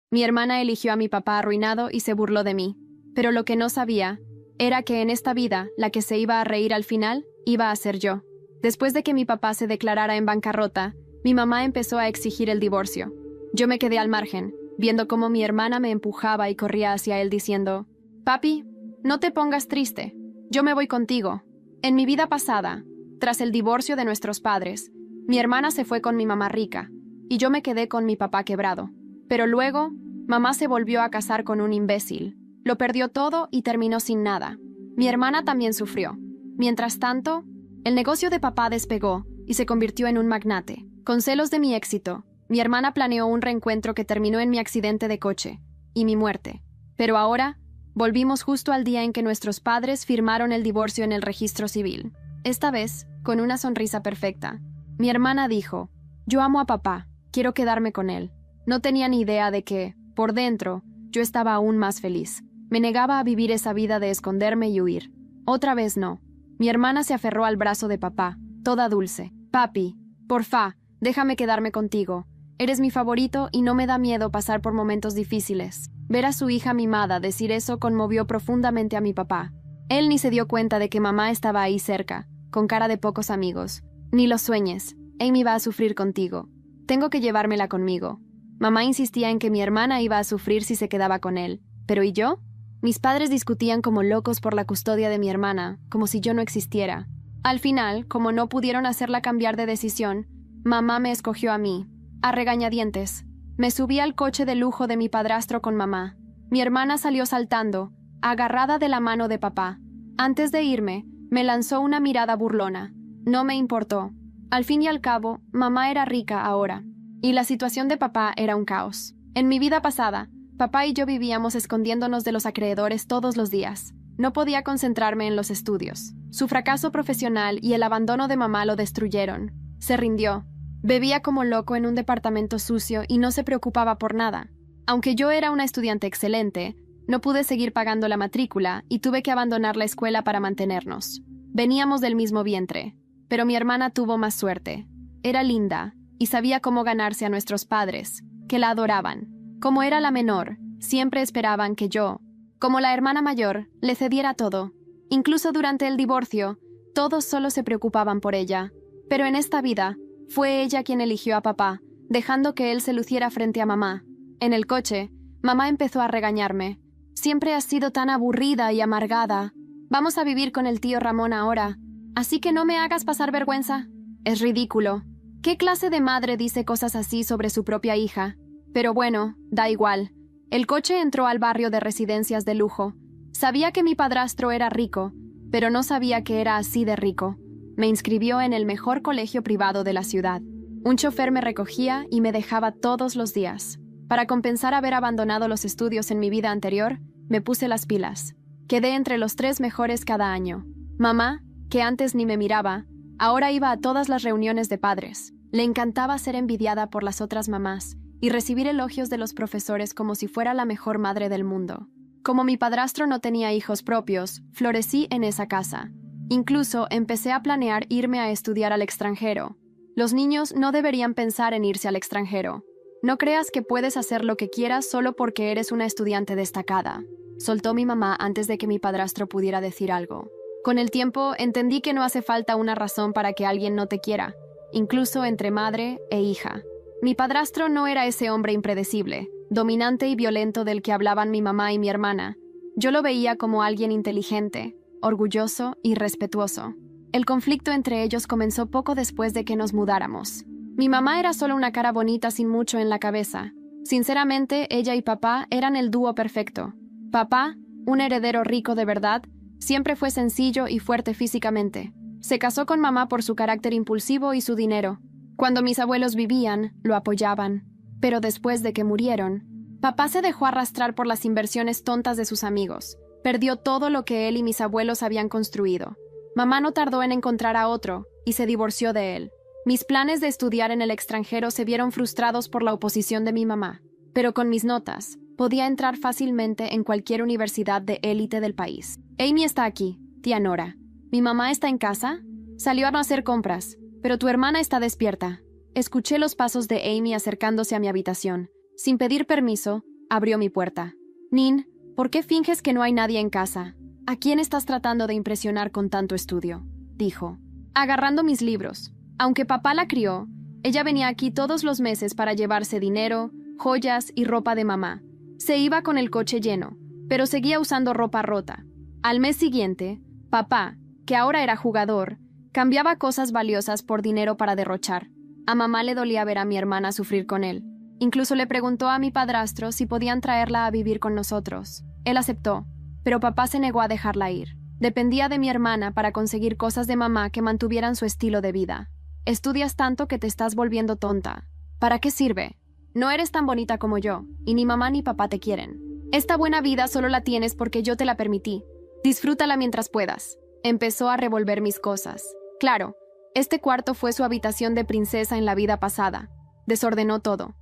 Mi hermana eligió a mi papá arruinado y se burló de mí. Pero lo que no sabía era que en esta vida, la que se iba a reír al final, iba a ser yo. Después de que mi papá se declarara en bancarrota, mi mamá empezó a exigir el divorcio. Yo me quedé al margen, viendo cómo mi hermana me empujaba y corría hacia él diciendo: «Papi, no te pongas triste. Yo me voy contigo». En mi vida pasada, tras el divorcio de nuestros padres, mi hermana se fue con mi mamá rica, y yo me quedé con mi papá quebrado. Pero luego, mamá se volvió a casar con un imbécil. Lo perdió todo y terminó sin nada. Mi hermana también sufrió. Mientras tanto, el negocio de papá despegó y se convirtió en un magnate. Con celos de mi éxito, mi hermana planeó un reencuentro que terminó en mi accidente de coche y mi muerte. Pero ahora, volvimos justo al día en que nuestros padres firmaron el divorcio en el registro civil. Esta vez, con una sonrisa perfecta, mi hermana dijo: «Yo amo a papá, quiero quedarme con él». No tenía ni idea de que, por dentro, yo estaba aún más feliz. Me negaba a vivir esa vida de esconderme y huir. Otra vez no. Mi hermana se aferró al brazo de papá, toda dulce. «Papi, porfa, déjame quedarme contigo. Eres mi favorito y no me da miedo pasar por momentos difíciles». Ver a su hija mimada decir eso conmovió profundamente a mi papá. Él ni se dio cuenta de que mamá estaba ahí cerca, con cara de pocos amigos. «Ni lo sueñes. Amy va a sufrir contigo. Tengo que llevármela conmigo». Mamá insistía en que mi hermana iba a sufrir si se quedaba con él. ¿Pero y yo? Mis padres discutían como locos por la custodia de mi hermana, como si yo no existiera. Al final, como no pudieron hacerla cambiar de decisión, mamá me escogió a mí, a regañadientes. Me subí al coche de lujo de mi padrastro con mamá. Mi hermana salió saltando, agarrada de la mano de papá. Antes de irme, me lanzó una mirada burlona. No me importó. Al fin y al cabo, mamá era rica ahora. Y la situación de papá era un caos. En mi vida pasada, papá y yo vivíamos escondiéndonos de los acreedores todos los días. No podía concentrarme en los estudios. Su fracaso profesional y el abandono de mamá lo destruyeron. Se rindió. Bebía como loco en un departamento sucio y no se preocupaba por nada. Aunque yo era una estudiante excelente, no pude seguir pagando la matrícula y tuve que abandonar la escuela para mantenernos. Veníamos del mismo vientre, pero mi hermana tuvo más suerte. Era linda y sabía cómo ganarse a nuestros padres, que la adoraban. Como era la menor, siempre esperaban que yo, como la hermana mayor, le cediera todo. Incluso durante el divorcio, todos solo se preocupaban por ella. Pero en esta vida, fue ella quien eligió a papá, dejando que él se luciera frente a mamá. En el coche, mamá empezó a regañarme. «Siempre has sido tan aburrida y amargada. Vamos a vivir con el tío Ramón ahora. Así que no me hagas pasar vergüenza». Es ridículo. ¿Qué clase de madre dice cosas así sobre su propia hija? Pero bueno, da igual. El coche entró al barrio de residencias de lujo. Sabía que mi padrastro era rico, pero no sabía que era así de rico. Me inscribió en el mejor colegio privado de la ciudad. Un chofer me recogía y me dejaba todos los días. Para compensar haber abandonado los estudios en mi vida anterior, me puse las pilas. Quedé entre los 3 mejores cada año. Mamá, que antes ni me miraba, ahora iba a todas las reuniones de padres. Le encantaba ser envidiada por las otras mamás y recibir elogios de los profesores como si fuera la mejor madre del mundo. Como mi padrastro no tenía hijos propios, florecí en esa casa. Incluso empecé a planear irme a estudiar al extranjero. Los niños no deberían pensar en irse al extranjero. No creas que puedes hacer lo que quieras solo porque eres una estudiante destacada, soltó mi mamá antes de que mi padrastro pudiera decir algo. Con el tiempo entendí que no hace falta una razón para que alguien no te quiera, incluso entre madre e hija. Mi padrastro no era ese hombre impredecible, dominante y violento del que hablaban mi mamá y mi hermana. Yo lo veía como alguien inteligente, orgulloso y respetuoso. El conflicto entre ellos comenzó poco después de que nos mudáramos. Mi mamá era solo una cara bonita sin mucho en la cabeza. Sinceramente, ella y papá eran el dúo perfecto. Papá, un heredero rico de verdad, siempre fue sencillo y fuerte físicamente. Se casó con mamá por su carácter impulsivo y su dinero. Cuando mis abuelos vivían, lo apoyaban. Pero después de que murieron, papá se dejó arrastrar por las inversiones tontas de sus amigos. Perdió todo lo que él y mis abuelos habían construido. Mamá no tardó en encontrar a otro y se divorció de él. Mis planes de estudiar en el extranjero se vieron frustrados por la oposición de mi mamá. Pero con mis notas, podía entrar fácilmente en cualquier universidad de élite del país. Amy está aquí, tía Nora. ¿Mi mamá está en casa? Salió a no hacer compras, pero tu hermana está despierta. Escuché los pasos de Amy acercándose a mi habitación. Sin pedir permiso, Abrió mi puerta. Nin, ¿por qué finges que no hay nadie en casa? ¿A quién estás tratando de impresionar con tanto estudio? Dijo, agarrando mis libros. Aunque papá la crió, ella venía aquí todos los meses para llevarse dinero, joyas y ropa de mamá. Se iba con el coche lleno, pero seguía usando ropa rota. Al mes siguiente, papá, que ahora era jugador, cambiaba cosas valiosas por dinero para derrochar. A mamá le dolía ver a mi hermana sufrir con él. Incluso le preguntó a mi padrastro si podían traerla a vivir con nosotros. Él aceptó, pero papá se negó a dejarla ir. Dependía de mi hermana para conseguir cosas de mamá que mantuvieran su estilo de vida. Estudias tanto que te estás volviendo tonta. ¿Para qué sirve? No eres tan bonita como yo, y ni mamá ni papá te quieren. Esta buena vida solo la tienes porque yo te la permití. Disfrútala mientras puedas. Empezó a revolver mis cosas. Claro, este cuarto fue su habitación de princesa en la vida pasada. Desordenó todo.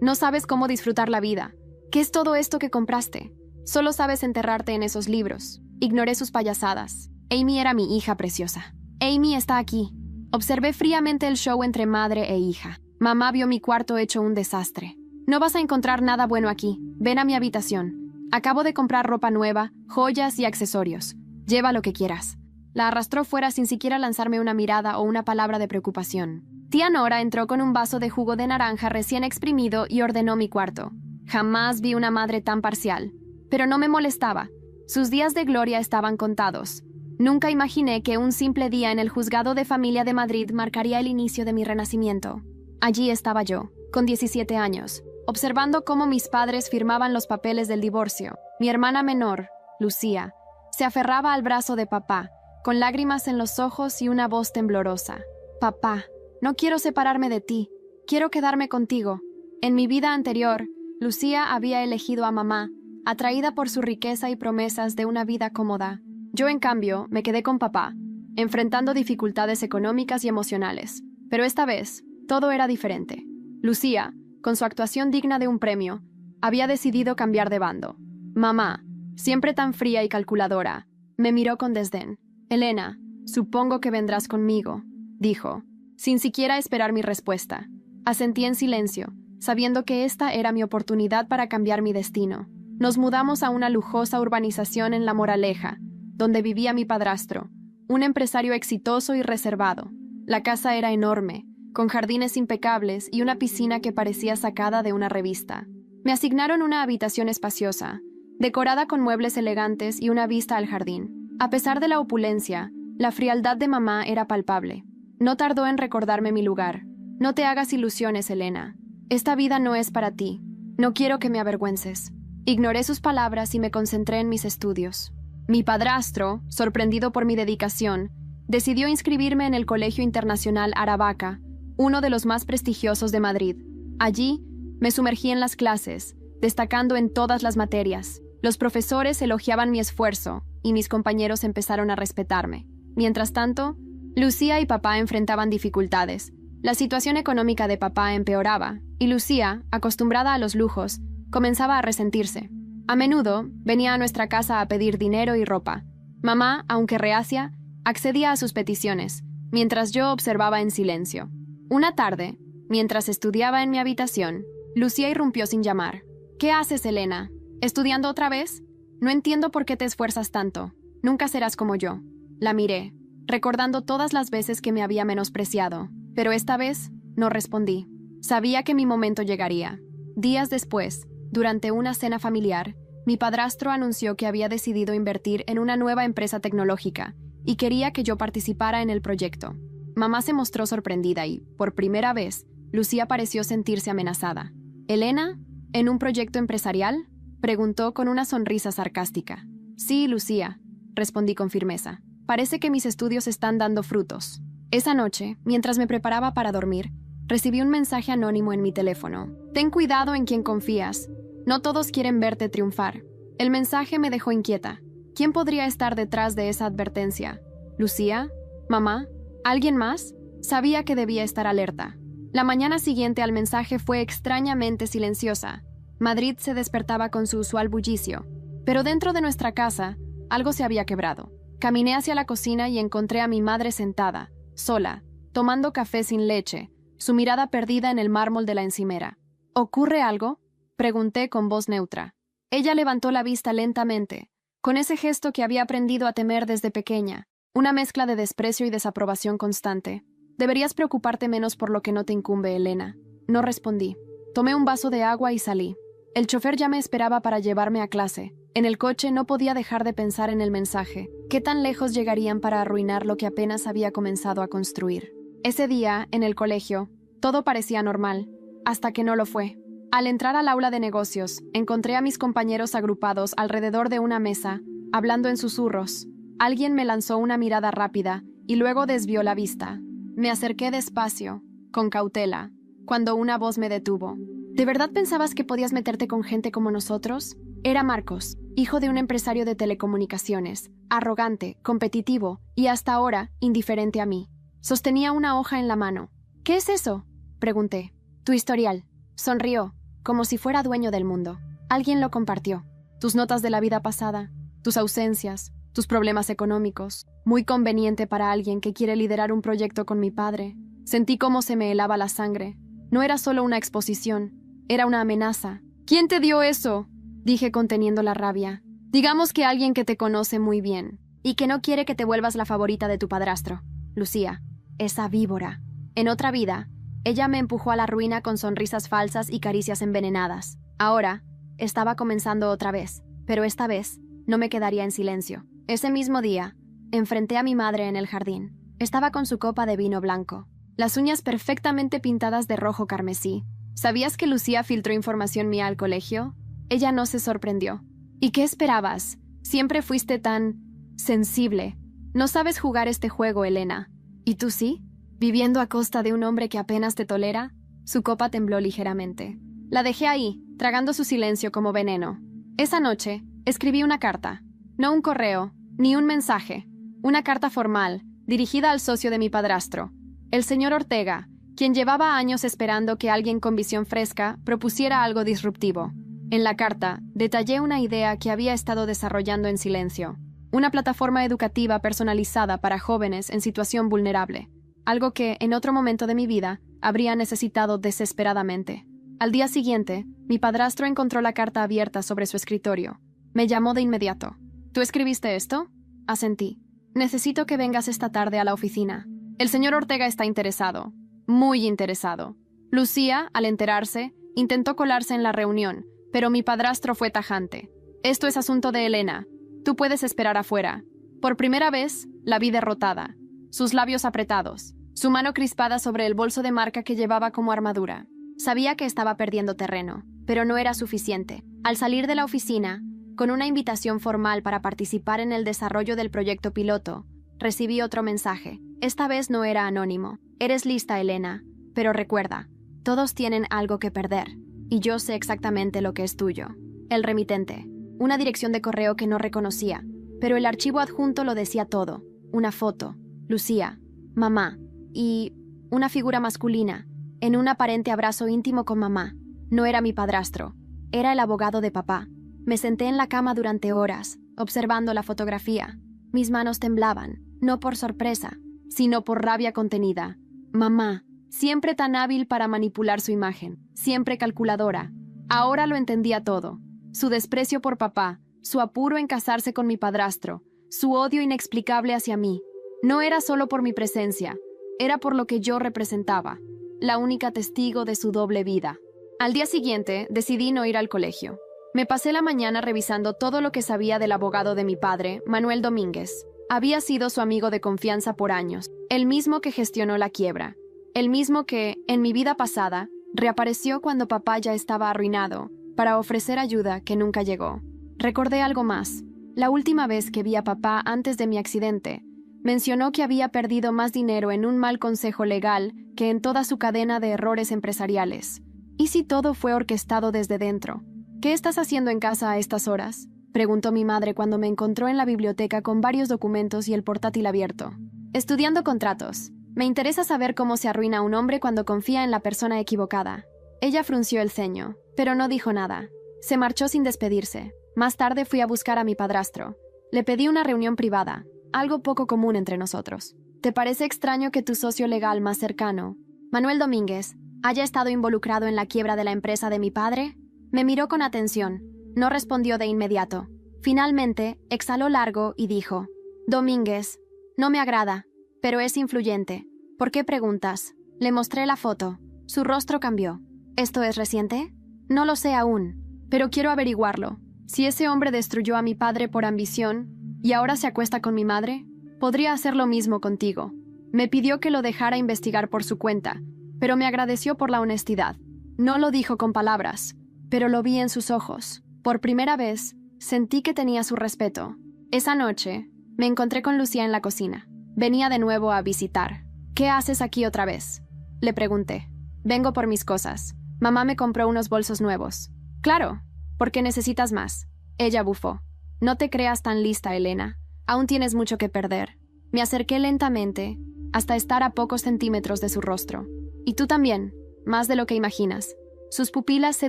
No sabes cómo disfrutar la vida. ¿Qué es todo esto que compraste? Solo sabes enterrarte en esos libros. Ignoré sus payasadas. Amy era mi hija preciosa. Amy está aquí. Observé fríamente el show entre madre e hija. Mamá vio mi cuarto hecho un desastre. No vas a encontrar nada bueno aquí. Ven a mi habitación. Acabo de comprar ropa nueva, joyas y accesorios. Lleva lo que quieras. La arrastró fuera sin siquiera lanzarme una mirada o una palabra de preocupación. Tía Nora entró con un vaso de jugo de naranja recién exprimido y ordenó mi cuarto. Jamás vi una madre tan parcial. Pero no me molestaba. Sus días de gloria estaban contados. Nunca imaginé que un simple día en el juzgado de familia de Madrid marcaría el inicio de mi renacimiento. Allí estaba yo, con 17 años, observando cómo mis padres firmaban los papeles del divorcio. Mi hermana menor, Lucía, se aferraba al brazo de papá, con lágrimas en los ojos y una voz temblorosa. Papá, no quiero separarme de ti, quiero quedarme contigo. En mi vida anterior, Lucía había elegido a mamá, atraída por su riqueza y promesas de una vida cómoda. Yo, en cambio, me quedé con papá, enfrentando dificultades económicas y emocionales. Pero esta vez, todo era diferente. Lucía, con su actuación digna de un premio, había decidido cambiar de bando. Mamá, siempre tan fría y calculadora, me miró con desdén. Elena, supongo que vendrás conmigo, dijo, sin siquiera esperar mi respuesta. Asentí en silencio, sabiendo que esta era mi oportunidad para cambiar mi destino. Nos mudamos a una lujosa urbanización en La Moraleja, donde vivía mi padrastro, un empresario exitoso y reservado. La casa era enorme, con jardines impecables y una piscina que parecía sacada de una revista. Me asignaron una habitación espaciosa, decorada con muebles elegantes y una vista al jardín. A pesar de la opulencia, la frialdad de mamá era palpable. No tardó en recordarme mi lugar. No te hagas ilusiones, Elena. Esta vida no es para ti. No quiero que me avergüences. Ignoré sus palabras y me concentré en mis estudios. Mi padrastro, sorprendido por mi dedicación, decidió inscribirme en el Colegio Internacional Aravaca, uno de los más prestigiosos de Madrid. Allí, me sumergí en las clases, destacando en todas las materias. Los profesores elogiaban mi esfuerzo y mis compañeros empezaron a respetarme. Mientras tanto, Lucía y papá enfrentaban dificultades. La situación económica de papá empeoraba, y Lucía, acostumbrada a los lujos, comenzaba a resentirse. A menudo venía a nuestra casa a pedir dinero y ropa. Mamá, aunque reacia, accedía a sus peticiones, mientras yo observaba en silencio. Una tarde, mientras estudiaba en mi habitación, Lucía irrumpió sin llamar. ¿Qué haces, Elena? ¿Estudiando otra vez? No entiendo por qué te esfuerzas tanto. Nunca serás como yo. La miré, recordando todas las veces que me había menospreciado, pero esta vez no respondí. Sabía que mi momento llegaría. Días después, durante una cena familiar, mi padrastro anunció que había decidido invertir en una nueva empresa tecnológica y quería que yo participara en el proyecto. Mamá se mostró sorprendida y, por primera vez, Lucía pareció sentirse amenazada. ¿Elena? ¿En un proyecto empresarial?, preguntó con una sonrisa sarcástica. Sí, Lucía, respondí con firmeza. Parece que mis estudios están dando frutos. Esa noche, mientras me preparaba para dormir, recibí un mensaje anónimo en mi teléfono. Ten cuidado en quien confías. No todos quieren verte triunfar. El mensaje me dejó inquieta. ¿Quién podría estar detrás de esa advertencia? ¿Lucía? ¿Mamá? ¿Alguien más? Sabía que debía estar alerta. La mañana siguiente al mensaje fue extrañamente silenciosa. Madrid se despertaba con su usual bullicio. Pero dentro de nuestra casa, algo se había quebrado. Caminé hacia la cocina y encontré a mi madre sentada, sola, tomando café sin leche, su mirada perdida en el mármol de la encimera. ¿Ocurre algo?, Pregunté con voz neutra. Ella levantó la vista lentamente, con ese gesto que había aprendido a temer desde pequeña, una mezcla de desprecio y desaprobación constante. Deberías preocuparte menos por lo que no te incumbe, Elena. No respondí. Tomé un vaso de agua y salí. El chofer ya me esperaba para llevarme a clase. En el coche no podía dejar de pensar en el mensaje. ¿Qué tan lejos llegarían para arruinar lo que apenas había comenzado a construir? Ese día, en el colegio, todo parecía normal, hasta que no lo fue. Al entrar al aula de negocios, encontré a mis compañeros agrupados alrededor de una mesa, hablando en susurros. Alguien me lanzó una mirada rápida y luego desvió la vista. Me acerqué despacio, con cautela, cuando una voz me detuvo. ¿De verdad pensabas que podías meterte con gente como nosotros? Era Marcos, hijo de un empresario de telecomunicaciones, arrogante, competitivo y hasta ahora indiferente a mí. Sostenía una hoja en la mano. ¿Qué es eso?, pregunté. Tu historial. Sonrió, como si fuera dueño del mundo. Alguien lo compartió. Tus notas de la vida pasada, tus ausencias, tus problemas económicos. Muy conveniente para alguien que quiere liderar un proyecto con mi padre. Sentí cómo se me helaba la sangre. No era solo una exposición, era una amenaza. ¿Quién te dio eso?, dije conteniendo la rabia. Digamos que alguien que te conoce muy bien y que no quiere que te vuelvas la favorita de tu padrastro. Lucía, esa víbora. En otra vida, ella me empujó a la ruina con sonrisas falsas y caricias envenenadas. Ahora, estaba comenzando otra vez, pero esta vez no me quedaría en silencio. Ese mismo día, enfrenté a mi madre en el jardín. Estaba con su copa de vino blanco, las uñas perfectamente pintadas de rojo carmesí. ¿Sabías que Lucía filtró información mía al colegio? Ella no se sorprendió. ¿Y qué esperabas? Siempre fuiste tan sensible. No sabes jugar este juego, Elena. ¿Y tú sí? ¿Viviendo a costa de un hombre que apenas te tolera? Su copa tembló ligeramente. La dejé ahí, tragando su silencio como veneno. Esa noche, escribí una carta. No un correo, ni un mensaje. Una carta formal, dirigida al socio de mi padrastro, el señor Ortega, quien llevaba años esperando que alguien con visión fresca propusiera algo disruptivo. En la carta, detallé una idea que había estado desarrollando en silencio. Una plataforma educativa personalizada para jóvenes en situación vulnerable. Algo que, en otro momento de mi vida, habría necesitado desesperadamente. Al día siguiente, mi padrastro encontró la carta abierta sobre su escritorio. Me llamó de inmediato. ¿Tú escribiste esto?, asentí. Necesito que vengas esta tarde a la oficina. El señor Ortega está interesado. Muy interesado. Lucía, al enterarse, intentó colarse en la reunión, pero mi padrastro fue tajante. Esto es asunto de Elena. Tú puedes esperar afuera. Por primera vez, la vi derrotada. Sus labios apretados, su mano crispada sobre el bolso de marca que llevaba como armadura. Sabía que estaba perdiendo terreno, pero no era suficiente. Al salir de la oficina, con una invitación formal para participar en el desarrollo del proyecto piloto, recibí otro mensaje. Esta vez no era anónimo. Eres lista, Elena, pero recuerda, todos tienen algo que perder, y yo sé exactamente lo que es tuyo. El remitente, una dirección de correo que no reconocía, pero el archivo adjunto lo decía todo. Una foto, Lucía, mamá, y una figura masculina, en un aparente abrazo íntimo con mamá. No era mi padrastro, era el abogado de papá. Me senté en la cama durante horas, observando la fotografía. Mis manos temblaban, no por sorpresa, sino por rabia contenida. Mamá, siempre tan hábil para manipular su imagen, siempre calculadora. Ahora lo entendía todo. Su desprecio por papá, su apuro en casarse con mi padrastro, su odio inexplicable hacia mí. No era solo por mi presencia, era por lo que yo representaba, la única testigo de su doble vida. Al día siguiente, decidí no ir al colegio. Me pasé la mañana revisando todo lo que sabía del abogado de mi padre, Manuel Domínguez. Había sido su amigo de confianza por años, el mismo que gestionó la quiebra, el mismo que, en mi vida pasada, reapareció cuando papá ya estaba arruinado, para ofrecer ayuda que nunca llegó. Recordé algo más. La última vez que vi a papá antes de mi accidente, mencionó que había perdido más dinero en un mal consejo legal que en toda su cadena de errores empresariales. ¿Y si todo fue orquestado desde dentro? ¿Qué estás haciendo en casa a estas horas?, preguntó mi madre cuando me encontró en la biblioteca con varios documentos y el portátil abierto. Estudiando contratos. Me interesa saber cómo se arruina un hombre cuando confía en la persona equivocada. Ella frunció el ceño, pero no dijo nada. Se marchó sin despedirse. Más tarde fui a buscar a mi padrastro. Le pedí una reunión privada, algo poco común entre nosotros. ¿Te parece extraño que tu socio legal más cercano, Manuel Domínguez, haya estado involucrado en la quiebra de la empresa de mi padre? Me miró con atención. No respondió de inmediato. Finalmente, exhaló largo y dijo: «Domínguez, no me agrada, pero es influyente. ¿Por qué preguntas?» Le mostré la foto. Su rostro cambió. «¿Esto es reciente?» «No lo sé aún, pero quiero averiguarlo. Si ese hombre destruyó a mi padre por ambición y ahora se acuesta con mi madre, podría hacer lo mismo contigo». Me pidió que lo dejara investigar por su cuenta, pero me agradeció por la honestidad. No lo dijo con palabras, pero lo vi en sus ojos. Por primera vez, sentí que tenía su respeto. Esa noche, me encontré con Lucía en la cocina. Venía de nuevo a visitar. «¿Qué haces aquí otra vez?», le pregunté. «Vengo por mis cosas. Mamá me compró unos bolsos nuevos». «Claro, porque necesitas más». Ella bufó. «No te creas tan lista, Elena. Aún tienes mucho que perder». Me acerqué lentamente, hasta estar a pocos centímetros de su rostro. «Y tú también, más de lo que imaginas». Sus pupilas se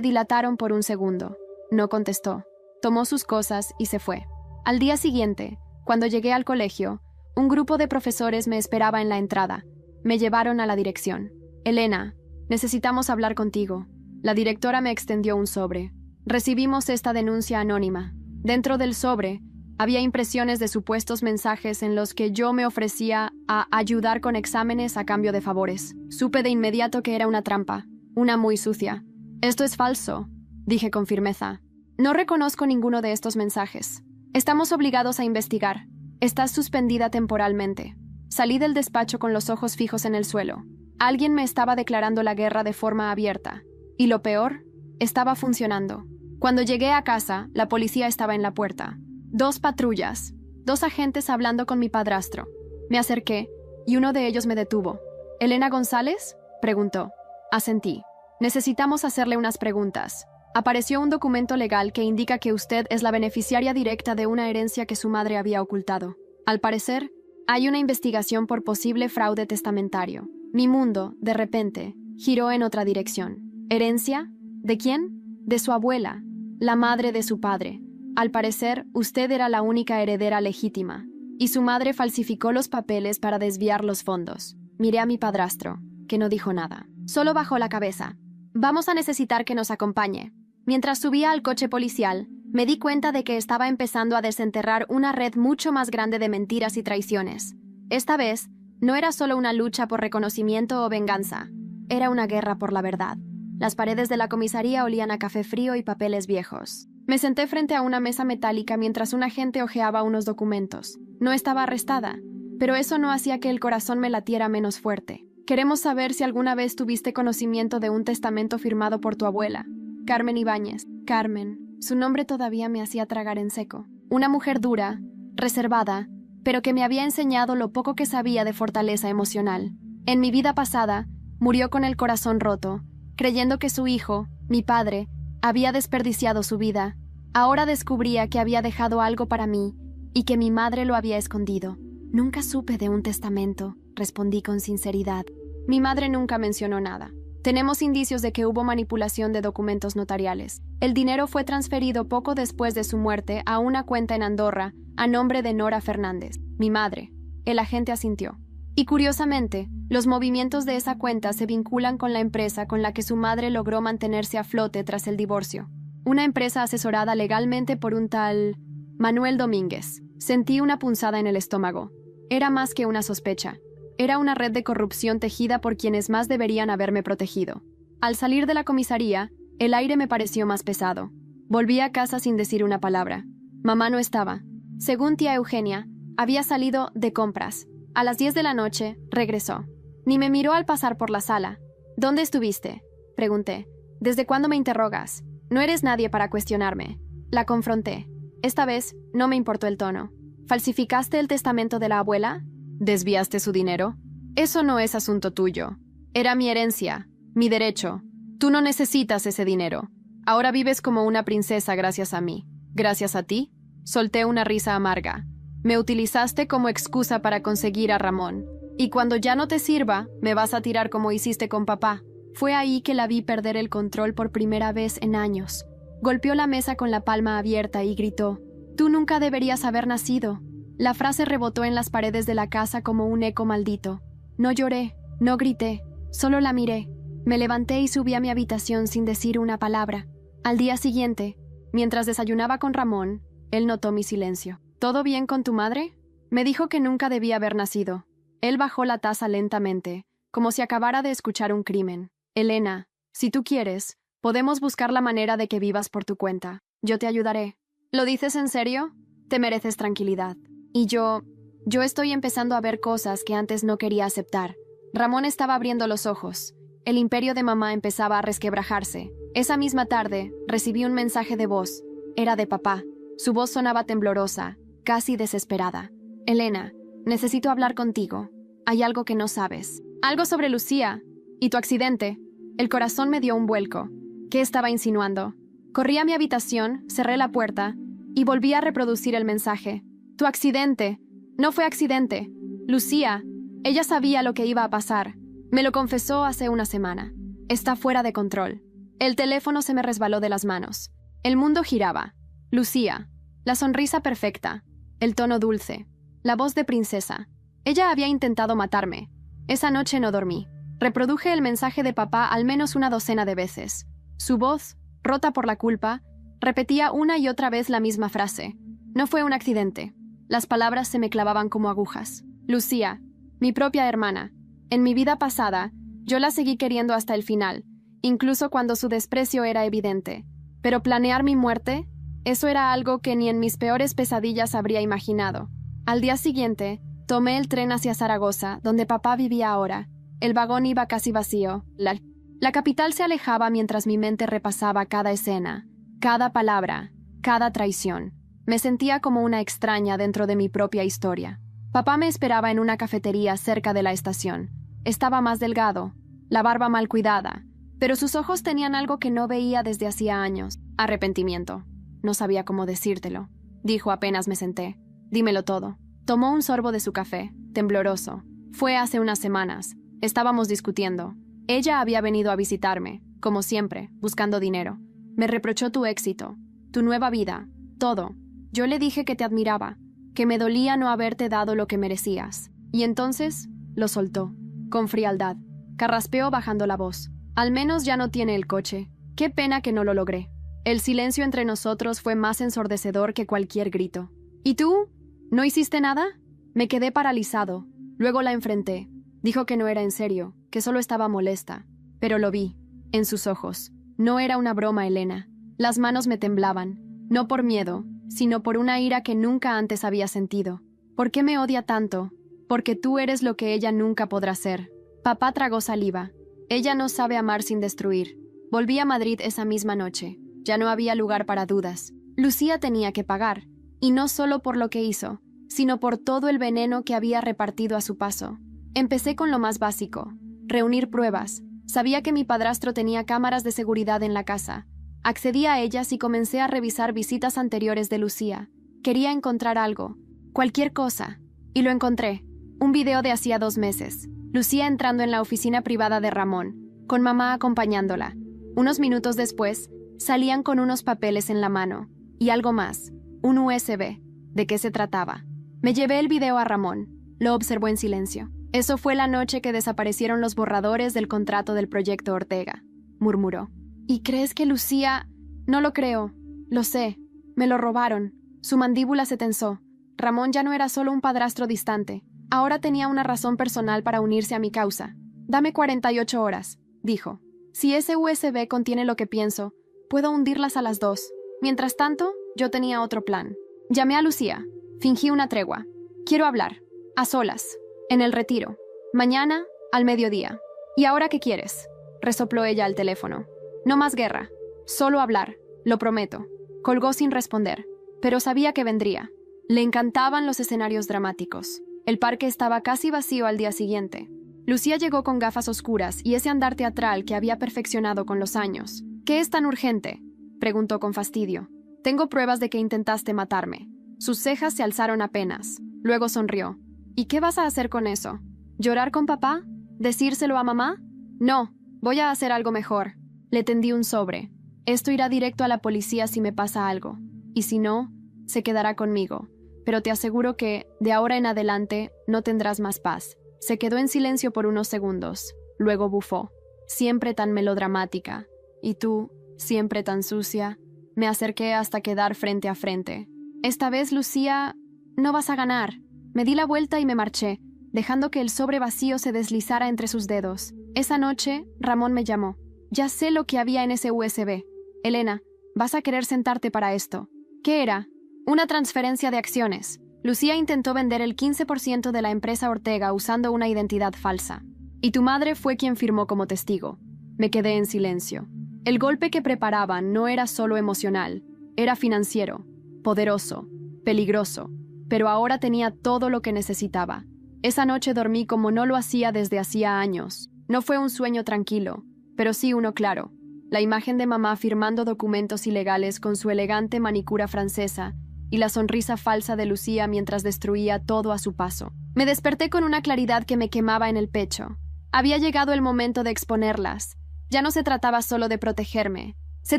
dilataron por un segundo. No contestó. Tomó sus cosas y se fue. Al día siguiente, cuando llegué al colegio, un grupo de profesores me esperaba en la entrada. Me llevaron a la dirección. «Elena, necesitamos hablar contigo». La directora me extendió un sobre. Recibimos esta denuncia anónima. Dentro del sobre, había impresiones de supuestos mensajes en los que yo me ofrecía a ayudar con exámenes a cambio de favores. Supe de inmediato que era una trampa, una muy sucia. «Esto es falso», dije con firmeza. «No reconozco ninguno de estos mensajes. Estamos obligados a investigar. Estás suspendida temporalmente». Salí del despacho con los ojos fijos en el suelo. Alguien me estaba declarando la guerra de forma abierta. Y lo peor, estaba funcionando. Cuando llegué a casa, la policía estaba en la puerta. 2 patrullas, 2 agentes hablando con mi padrastro. Me acerqué, y uno de ellos me detuvo. «¿Elena González?», preguntó. Asentí. «Necesitamos hacerle unas preguntas. Apareció un documento legal que indica que usted es la beneficiaria directa de una herencia que su madre había ocultado. Al parecer, hay una investigación por posible fraude testamentario». Mi mundo, de repente, giró en otra dirección. ¿Herencia? ¿De quién? De su abuela, la madre de su padre. Al parecer, usted era la única heredera legítima, y su madre falsificó los papeles para desviar los fondos. Miré a mi padrastro, que no dijo nada. Solo bajó la cabeza. «Vamos a necesitar que nos acompañe». Mientras subía al coche policial, me di cuenta de que estaba empezando a desenterrar una red mucho más grande de mentiras y traiciones. Esta vez, no era solo una lucha por reconocimiento o venganza. Era una guerra por la verdad. Las paredes de la comisaría olían a café frío y papeles viejos. Me senté frente a una mesa metálica mientras un agente hojeaba unos documentos. No estaba arrestada, pero eso no hacía que el corazón me latiera menos fuerte. «Queremos saber si alguna vez tuviste conocimiento de un testamento firmado por tu abuela». Carmen Ibáñez. Carmen. Su nombre todavía me hacía tragar en seco. Una mujer dura, reservada, pero que me había enseñado lo poco que sabía de fortaleza emocional. En mi vida pasada, murió con el corazón roto, creyendo que su hijo, mi padre, había desperdiciado su vida. Ahora descubría que había dejado algo para mí y que mi madre lo había escondido. «Nunca supe de un testamento», respondí con sinceridad. Mi madre nunca mencionó nada. Tenemos indicios de que hubo manipulación de documentos notariales. El dinero fue transferido poco después de su muerte a una cuenta en Andorra a nombre de Nora Fernández, mi madre. El agente asintió. Y curiosamente, los movimientos de esa cuenta se vinculan con la empresa con la que su madre logró mantenerse a flote tras el divorcio. Una empresa asesorada legalmente por un tal Manuel Domínguez. Sentí una punzada en el estómago. Era más que una sospecha. Era una red de corrupción tejida por quienes más deberían haberme protegido. Al salir de la comisaría, el aire me pareció más pesado. Volví a casa sin decir una palabra. Mamá no estaba. Según tía Eugenia, había salido de compras. A las 10 de la noche, regresó. Ni me miró al pasar por la sala. «¿Dónde estuviste?», pregunté. «¿Desde cuándo me interrogas? No eres nadie para cuestionarme». La confronté. Esta vez, no me importó el tono. «¿Falsificaste el testamento de la abuela? ¿Desviaste su dinero? Eso no es asunto tuyo. Era mi herencia, mi derecho. Tú no necesitas ese dinero. Ahora vives como una princesa gracias a mí. ¿Gracias a ti?». Solté una risa amarga. «Me utilizaste como excusa para conseguir a Ramón. Y cuando ya no te sirva, me vas a tirar como hiciste con papá». Fue ahí que la vi perder el control por primera vez en años. Golpeó la mesa con la palma abierta y gritó: «Tú nunca deberías haber nacido». La frase rebotó en las paredes de la casa como un eco maldito. No lloré, no grité, solo la miré. Me levanté y subí a mi habitación sin decir una palabra. Al día siguiente, mientras desayunaba con Ramón, él notó mi silencio. ¿Todo bien con tu madre? Me dijo que nunca debía haber nacido. Él bajó la taza lentamente, como si acabara de escuchar un crimen. Elena, si tú quieres, podemos buscar la manera de que vivas por tu cuenta. Yo te ayudaré. ¿Lo dices en serio? Te mereces tranquilidad. Y yo estoy empezando a ver cosas que antes no quería aceptar. Ramón estaba abriendo los ojos. El imperio de mamá empezaba a resquebrajarse. Esa misma tarde, recibí un mensaje de voz. Era de papá. Su voz sonaba temblorosa, casi desesperada. Elena, necesito hablar contigo. Hay algo que no sabes. Algo sobre Lucía. Y tu accidente. El corazón me dio un vuelco. ¿Qué estaba insinuando? Corrí a mi habitación, cerré la puerta y volví a reproducir el mensaje. Tu accidente. No fue accidente. Lucía. Ella sabía lo que iba a pasar. Me lo confesó hace una semana. Está fuera de control. El teléfono se me resbaló de las manos. El mundo giraba. Lucía. La sonrisa perfecta. El tono dulce. La voz de princesa. Ella había intentado matarme. Esa noche no dormí. Reproduje el mensaje de papá al menos una docena de veces. Su voz, rota por la culpa, repetía una y otra vez la misma frase. No fue un accidente. Las palabras se me clavaban como agujas. Lucía, mi propia hermana. En mi vida pasada, yo la seguí queriendo hasta el final, incluso cuando su desprecio era evidente. Pero planear mi muerte, eso era algo que ni en mis peores pesadillas habría imaginado. Al día siguiente, tomé el tren hacia Zaragoza, donde papá vivía ahora. El vagón iba casi vacío. La capital se alejaba mientras mi mente repasaba cada escena, cada palabra, cada traición. Me sentía como una extraña dentro de mi propia historia. Papá me esperaba en una cafetería cerca de la estación. Estaba más delgado, la barba mal cuidada, pero sus ojos tenían algo que no veía desde hacía años. Arrepentimiento. No sabía cómo decírtelo, dijo apenas me senté. Dímelo todo. Tomó un sorbo de su café, tembloroso. Fue hace unas semanas. Estábamos discutiendo. Ella había venido a visitarme, como siempre, buscando dinero. Me reprochó tu éxito, tu nueva vida, todo. Yo le dije que te admiraba, que me dolía no haberte dado lo que merecías. Y entonces, lo soltó, con frialdad. Carraspeó bajando la voz. Al menos ya no tiene el coche. Qué pena que no lo logré. El silencio entre nosotros fue más ensordecedor que cualquier grito. ¿Y tú? ¿No hiciste nada? Me quedé paralizado. Luego la enfrenté. Dijo que no era en serio, que solo estaba molesta. Pero lo vi, en sus ojos. No era una broma, Elena. Las manos me temblaban, no por miedo, sino por una ira que nunca antes había sentido. ¿Por qué me odia tanto? Porque tú eres lo que ella nunca podrá ser. Papá tragó saliva. Ella no sabe amar sin destruir. Volví a Madrid esa misma noche. Ya no había lugar para dudas. Lucía tenía que pagar. Y no solo por lo que hizo, sino por todo el veneno que había repartido a su paso. Empecé con lo más básico. Reunir pruebas. Sabía que mi padrastro tenía cámaras de seguridad en la casa. Accedí a ellas y comencé a revisar visitas anteriores de Lucía. Quería encontrar algo. Cualquier cosa. Y lo encontré. Un video de hacía 2 meses. Lucía entrando en la oficina privada de Ramón, con mamá acompañándola. Unos minutos después, salían con unos papeles en la mano. Y algo más. Un USB. ¿De qué se trataba? Me llevé el video a Ramón. Lo observó en silencio. Eso fue la noche que desaparecieron los borradores del contrato del proyecto Ortega, murmuró. ¿Y crees que Lucía? No lo creo. Lo sé. Me lo robaron. Su mandíbula se tensó. Ramón ya no era solo un padrastro distante. Ahora tenía una razón personal para unirse a mi causa. Dame 48 horas, dijo. Si ese USB contiene lo que pienso, puedo hundirlas a las 2. Mientras tanto, yo tenía otro plan. Llamé a Lucía. Fingí una tregua. Quiero hablar. A solas. En el retiro. Mañana, al mediodía. ¿Y ahora qué quieres? Resopló ella al teléfono. No más guerra. Solo hablar. Lo prometo. Colgó sin responder. Pero sabía que vendría. Le encantaban los escenarios dramáticos. El parque estaba casi vacío al día siguiente. Lucía llegó con gafas oscuras y ese andar teatral que había perfeccionado con los años. ¿Qué es tan urgente?, preguntó con fastidio. Tengo pruebas de que intentaste matarme. Sus cejas se alzaron apenas. Luego sonrió. ¿Y qué vas a hacer con eso? ¿Llorar con papá? ¿Decírselo a mamá? No, voy a hacer algo mejor. Le tendí un sobre. Esto irá directo a la policía si me pasa algo. Y si no, se quedará conmigo. Pero te aseguro que, de ahora en adelante, no tendrás más paz. Se quedó en silencio por unos segundos. Luego bufó. Siempre tan melodramática. ¿Y tú? siempre tan sucia. Me acerqué hasta quedar frente a frente. Esta vez, Lucía, no vas a ganar. Me di la vuelta y me marché, dejando que el sobre vacío se deslizara entre sus dedos. Esa noche, Ramón me llamó. Ya sé lo que había en ese USB. Elena, vas a querer sentarte para esto. ¿Qué era? Una transferencia de acciones. Lucía intentó vender el 15% de la empresa Ortega usando una identidad falsa. Y tu madre fue quien firmó como testigo. Me quedé en silencio. El golpe que preparaban no era solo emocional, era financiero, poderoso, peligroso, pero ahora tenía todo lo que necesitaba. Esa noche dormí como no lo hacía desde hacía años. No fue un sueño tranquilo, pero sí uno claro. La imagen de mamá firmando documentos ilegales con su elegante manicura francesa y la sonrisa falsa de Lucía mientras destruía todo a su paso. Me desperté con una claridad que me quemaba en el pecho. Había llegado el momento de exponerlas. Ya no se trataba solo de protegerme, se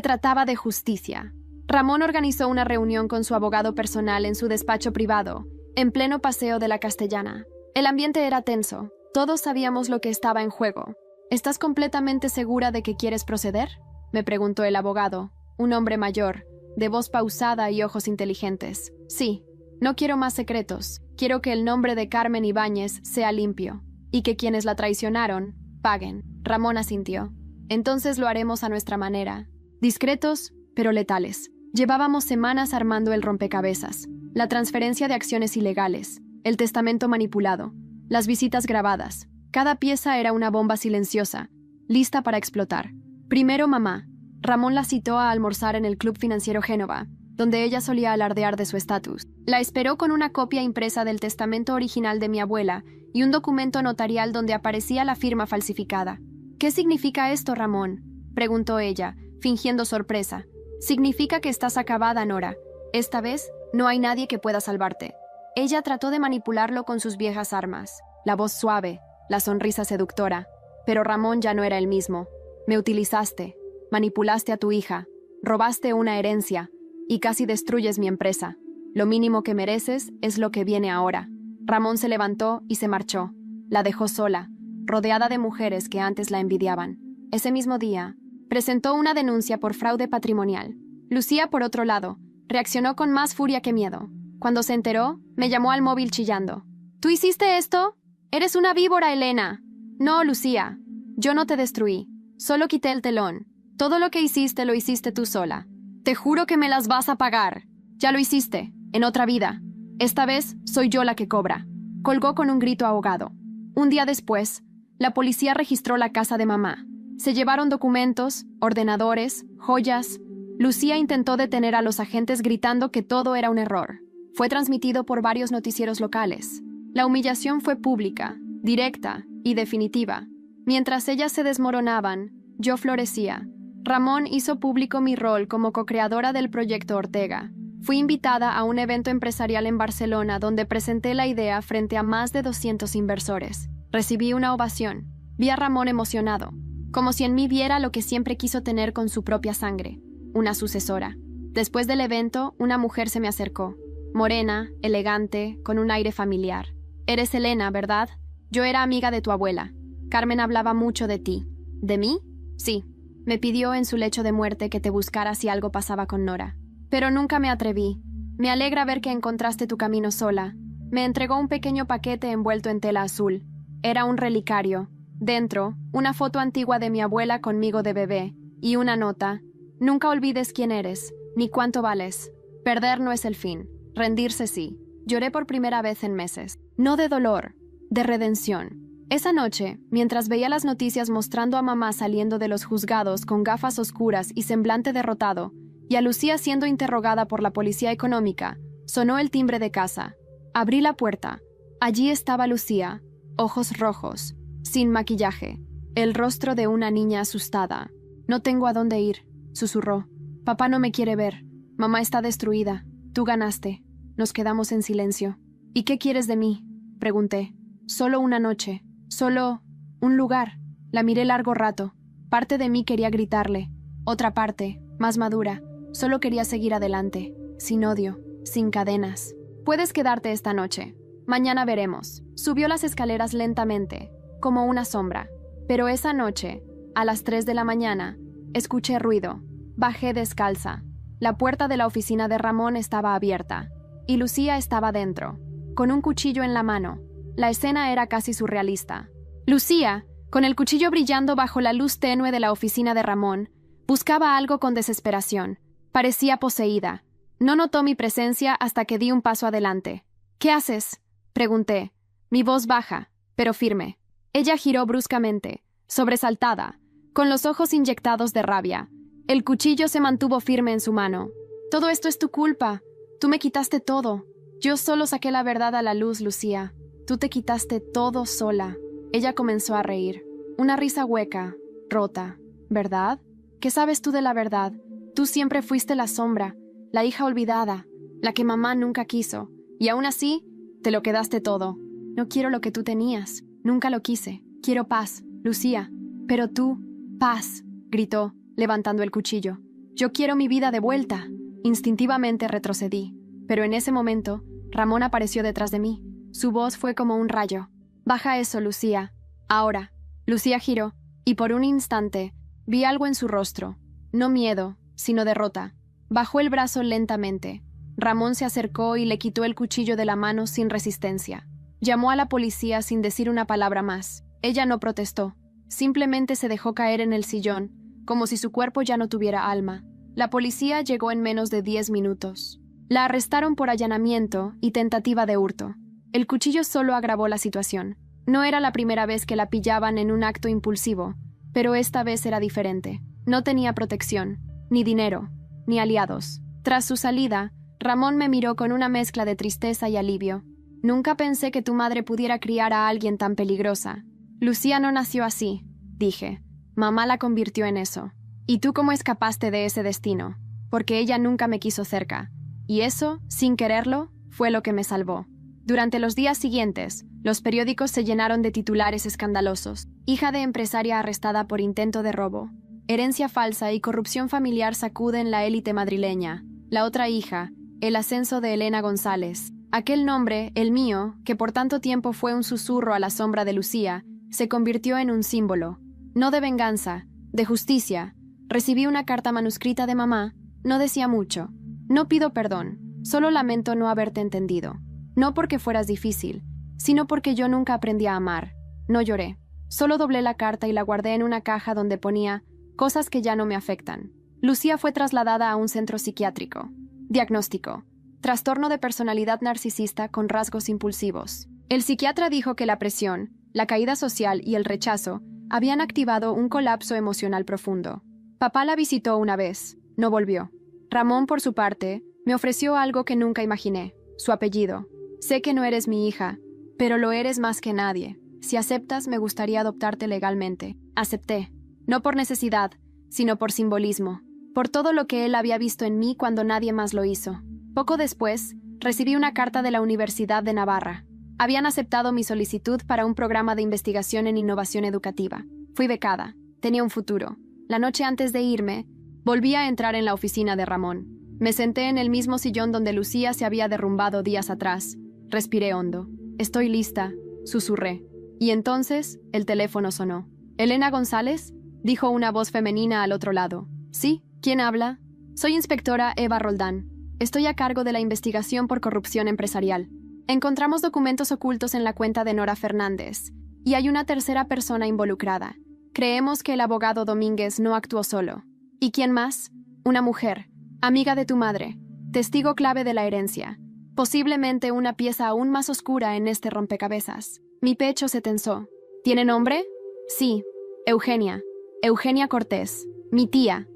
trataba de justicia. Ramón organizó una reunión con su abogado personal en su despacho privado, en pleno paseo de la Castellana. El ambiente era tenso, todos sabíamos lo que estaba en juego. ¿Estás completamente segura de que quieres proceder?, me preguntó el abogado, un hombre mayor, de voz pausada y ojos inteligentes. Sí, no quiero más secretos, quiero que el nombre de Carmen Ibáñez sea limpio, y que quienes la traicionaron, paguen. Ramón asintió. Entonces lo haremos a nuestra manera. Discretos, pero letales. Llevábamos semanas armando el rompecabezas. La transferencia de acciones ilegales, el testamento manipulado, las visitas grabadas. Cada pieza era una bomba silenciosa, lista para explotar. Primero mamá. Ramón la citó a almorzar en el Club Financiero Génova, donde ella solía alardear de su estatus. La esperó con una copia impresa del testamento original de mi abuela y un documento notarial donde aparecía la firma falsificada. ¿Qué significa esto, Ramón?, preguntó ella, fingiendo sorpresa. Significa que estás acabada, Nora. Esta vez no hay nadie que pueda salvarte. Ella trató de manipularlo con sus viejas armas. La voz suave, la sonrisa seductora. Pero Ramón ya no era el mismo. Me utilizaste, manipulaste a tu hija, robaste una herencia y casi destruyes mi empresa. Lo mínimo que mereces es lo que viene ahora. Ramón se levantó y se marchó. La dejó sola, rodeada de mujeres que antes la envidiaban. Ese mismo día, presentó una denuncia por fraude patrimonial. Lucía, por otro lado, reaccionó con más furia que miedo. Cuando se enteró, me llamó al móvil chillando. ¿Tú hiciste esto? Eres una víbora, Elena. No, Lucía. Yo no te destruí. Solo quité el telón. Todo lo que hiciste lo hiciste tú sola. Te juro que me las vas a pagar. Ya lo hiciste, en otra vida. Esta vez soy yo la que cobra. Colgó con un grito ahogado. Un día después, la policía registró la casa de mamá. Se llevaron documentos, ordenadores, joyas. Lucía intentó detener a los agentes gritando que todo era un error. Fue transmitido por varios noticieros locales. La humillación fue pública, directa y definitiva. Mientras ellas se desmoronaban, yo florecía. Ramón hizo público mi rol como co-creadora del proyecto Ortega. Fui invitada a un evento empresarial en Barcelona donde presenté la idea frente a más de 200 inversores. Recibí una ovación. Vi a Ramón emocionado, como si en mí viera lo que siempre quiso tener con su propia sangre, una sucesora. Después del evento, una mujer se me acercó, morena, elegante, con un aire familiar. Eres Elena, ¿verdad? Yo era amiga de tu abuela. Carmen hablaba mucho de ti. ¿De mí? Sí. Me pidió en su lecho de muerte que te buscara si algo pasaba con Nora. Pero nunca me atreví. Me alegra ver que encontraste tu camino sola. Me entregó un pequeño paquete envuelto en tela azul. Era un relicario. Dentro, una foto antigua de mi abuela conmigo de bebé. Y una nota. Nunca olvides quién eres, ni cuánto vales. Perder no es el fin. Rendirse sí. Lloré por primera vez en meses. No de dolor, de redención. Esa noche, mientras veía las noticias mostrando a mamá saliendo de los juzgados con gafas oscuras y semblante derrotado, y a Lucía siendo interrogada por la policía económica, sonó el timbre de casa. Abrí la puerta. Allí estaba Lucía, ojos rojos, sin maquillaje, el rostro de una niña asustada. No tengo a dónde ir, susurró. Papá no me quiere ver. Mamá está destruida. Tú ganaste. Nos quedamos en silencio. ¿Y qué quieres de mí?, pregunté. Solo una noche. Solo un lugar. La miré largo rato. Parte de mí quería gritarle. Otra parte, más madura, solo quería seguir adelante, sin odio, sin cadenas. Puedes quedarte esta noche. Mañana veremos. Subió las escaleras lentamente, como una sombra. Pero esa noche, a las 3 de la mañana, escuché ruido. Bajé descalza. La puerta de la oficina de Ramón estaba abierta, y Lucía estaba dentro, con un cuchillo en la mano. La escena era casi surrealista. Lucía, con el cuchillo brillando bajo la luz tenue de la oficina de Ramón, buscaba algo con desesperación. Parecía poseída. No notó mi presencia hasta que di un paso adelante. «¿Qué haces?», pregunté, mi voz baja, pero firme. Ella giró bruscamente, sobresaltada, con los ojos inyectados de rabia. El cuchillo se mantuvo firme en su mano. «Todo esto es tu culpa. Tú me quitaste todo. Yo solo saqué la verdad a la luz, Lucía. Tú te quitaste todo sola». Ella comenzó a reír. Una risa hueca, rota. «¿Verdad? ¿Qué sabes tú de la verdad? Tú siempre fuiste la sombra, la hija olvidada, la que mamá nunca quiso. Y aún así, te lo quedaste todo. No quiero lo que tú tenías. Nunca lo quise. Quiero paz, Lucía. Pero tú, paz», gritó, levantando el cuchillo. «Yo quiero mi vida de vuelta». Instintivamente retrocedí, pero en ese momento, Ramón apareció detrás de mí. Su voz fue como un rayo. «Baja eso, Lucía. Ahora». Lucía giró, y por un instante, vi algo en su rostro. No miedo, sino derrota. Bajó el brazo lentamente. Ramón se acercó y le quitó el cuchillo de la mano sin resistencia. Llamó a la policía sin decir una palabra más. Ella no protestó. Simplemente se dejó caer en el sillón, como si su cuerpo ya no tuviera alma. La policía llegó en menos de 10 minutos. La arrestaron por allanamiento y tentativa de hurto. El cuchillo solo agravó la situación. No era la primera vez que la pillaban en un acto impulsivo, pero esta vez era diferente. No tenía protección, ni dinero, ni aliados. Tras su salida, Ramón me miró con una mezcla de tristeza y alivio. «Nunca pensé que tu madre pudiera criar a alguien tan peligrosa. Lucía no nació así», dije. «Mamá la convirtió en eso. ¿Y tú cómo escapaste de ese destino? Porque ella nunca me quiso cerca. Y eso, sin quererlo, fue lo que me salvó». Durante los días siguientes, los periódicos se llenaron de titulares escandalosos. «Hija de empresaria arrestada por intento de robo. Herencia falsa y corrupción familiar sacuden la élite madrileña. La otra hija, el ascenso de Elena González». Aquel nombre, el mío, que por tanto tiempo fue un susurro a la sombra de Lucía, se convirtió en un símbolo. No de venganza, de justicia. Recibí una carta manuscrita de mamá. No decía mucho. «No pido perdón, solo lamento no haberte entendido. No porque fueras difícil, sino porque yo nunca aprendí a amar». No lloré. Solo doblé la carta y la guardé en una caja donde ponía «cosas que ya no me afectan». Lucía fue trasladada a un centro psiquiátrico. Diagnóstico: trastorno de personalidad narcisista con rasgos impulsivos. El psiquiatra dijo que la presión, la caída social y el rechazo habían activado un colapso emocional profundo. Papá la visitó una vez. No volvió. Ramón, por su parte, me ofreció algo que nunca imaginé: su apellido. «Sé que no eres mi hija, pero lo eres más que nadie. Si aceptas, me gustaría adoptarte legalmente». Acepté. No por necesidad, sino por simbolismo. Por todo lo que él había visto en mí cuando nadie más lo hizo. Poco después, recibí una carta de la Universidad de Navarra. Habían aceptado mi solicitud para un programa de investigación en innovación educativa. Fui becada. Tenía un futuro. La noche antes de irme, volví a entrar en la oficina de Ramón. Me senté en el mismo sillón donde Lucía se había derrumbado días atrás. Respiré hondo. «Estoy lista», susurré. Y entonces, el teléfono sonó. «¿Elena González?», dijo una voz femenina al otro lado. «Sí, ¿quién habla?». «Soy inspectora Eva Roldán. Estoy a cargo de la investigación por corrupción empresarial. Encontramos documentos ocultos en la cuenta de Nora Fernández, y hay una tercera persona involucrada. Creemos que el abogado Domínguez no actuó solo». «¿Y quién más?». «Una mujer, amiga de tu madre, testigo clave de la herencia. Posiblemente una pieza aún más oscura en este rompecabezas». Mi pecho se tensó. «¿Tiene nombre?». «Sí, Eugenia. Eugenia Cortés. Mi tía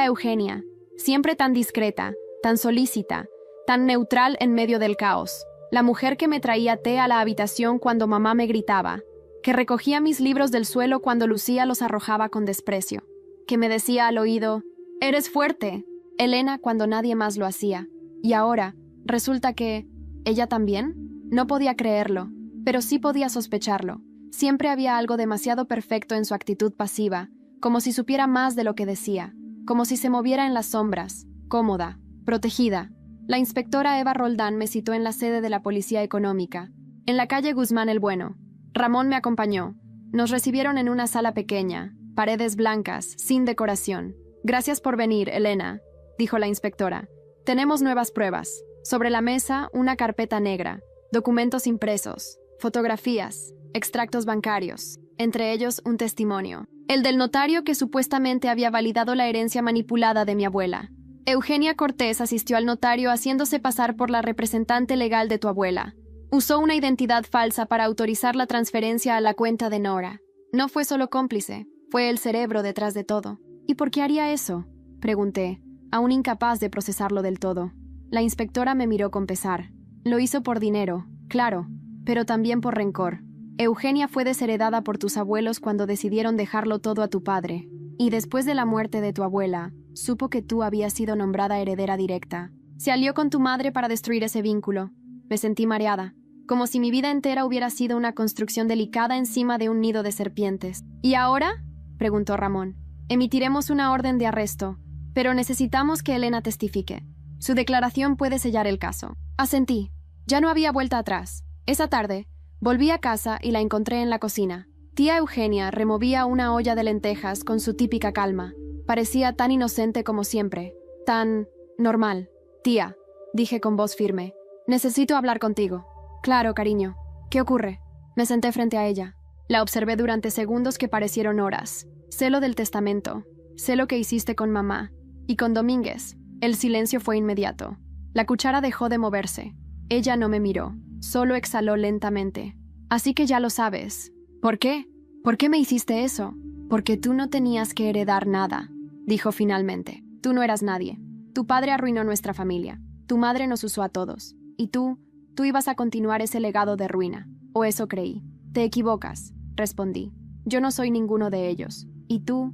Eugenia. Siempre tan discreta, tan solícita, tan neutral en medio del caos. La mujer que me traía té a la habitación cuando mamá me gritaba, que recogía mis libros del suelo cuando Lucía los arrojaba con desprecio, que me decía al oído, «Eres fuerte, Elena», cuando nadie más lo hacía. Y ahora, resulta que... ¿ella también? No podía creerlo, pero sí podía sospecharlo. Siempre había algo demasiado perfecto en su actitud pasiva, como si supiera más de lo que decía, como si se moviera en las sombras, cómoda, protegida. La inspectora Eva Roldán me citó en la sede de la Policía Económica, en la calle Guzmán el Bueno. Ramón me acompañó. Nos recibieron en una sala pequeña, paredes blancas, sin decoración. Gracias por venir, Elena, dijo la inspectora. Tenemos nuevas pruebas. Sobre la mesa, una carpeta negra, documentos impresos, fotografías, extractos bancarios, entre ellos un testimonio. El del notario que supuestamente había validado la herencia manipulada de mi abuela. Eugenia Cortés asistió al notario haciéndose pasar por la representante legal de tu abuela. Usó una identidad falsa para autorizar la transferencia a la cuenta de Nora. No fue solo cómplice, fue el cerebro detrás de todo. ¿Y por qué haría eso?, pregunté, aún incapaz de procesarlo del todo. La inspectora me miró con pesar. Lo hizo por dinero, claro, pero también por rencor. Eugenia fue desheredada por tus abuelos cuando decidieron dejarlo todo a tu padre. Y después de la muerte de tu abuela, supo que tú habías sido nombrada heredera directa. Se alió con tu madre para destruir ese vínculo. Me sentí mareada, como si mi vida entera hubiera sido una construcción delicada encima de un nido de serpientes. ¿Y ahora?, preguntó Ramón. Emitiremos una orden de arresto, pero necesitamos que Elena testifique. Su declaración puede sellar el caso. Asentí. Ya no había vuelta atrás. Esa tarde, volví a casa y la encontré en la cocina. Tía Eugenia removía una olla de lentejas con su típica calma. Parecía tan inocente como siempre. Tan normal. Tía, dije con voz firme. Necesito hablar contigo. Claro, cariño. ¿Qué ocurre? Me senté frente a ella. La observé durante segundos que parecieron horas. Sé lo del testamento. Sé lo que hiciste con mamá. Y con Domínguez. El silencio fue inmediato. La cuchara dejó de moverse. Ella no me miró. Solo exhaló lentamente. Así que ya lo sabes. ¿Por qué? ¿Por qué me hiciste eso? Porque tú no tenías que heredar nada, dijo finalmente. Tú no eras nadie. Tu padre arruinó nuestra familia. Tu madre nos usó a todos. Y tú ibas a continuar ese legado de ruina. O eso creí. Te equivocas, respondí. Yo no soy ninguno de ellos. Y tú